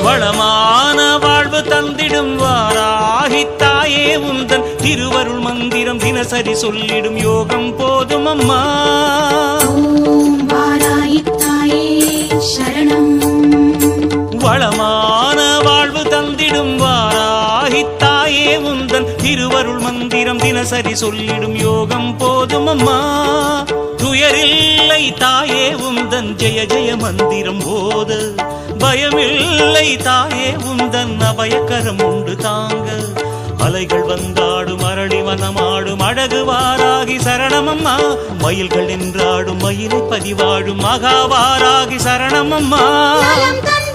வளமான வாழ்வு தந்திடும் வாராகி தாயே உந்தன் திருவருள் மந்திரம் தினசரி சொல்லிடும் யோகம் போதும் அம்மா. ஓம் வாராகி தாயே சரணம். வளமான வாழ்வு தந்திடும் வாராகி தாயே உந்தன் திருவருள் மந்திரம் தினசரி சொல்லிடும் யோகம் போதும் அம்மா. துயரில்லை தாயே உந்தன் ஜெய ஜெய மந்திரம் போத, பயமில்லை தாயே உந்தன் அபயக்கரம் உண்டு தாங்க. அலைகள் வந்தாடும் அரளி வனமாடும் அழகு வாராகி சரணமம்மா. மயில்கள் நின்றாடும் மயிலை பதிவாடும் மகாவாராகி சரணமம்மா. நலம் தந்த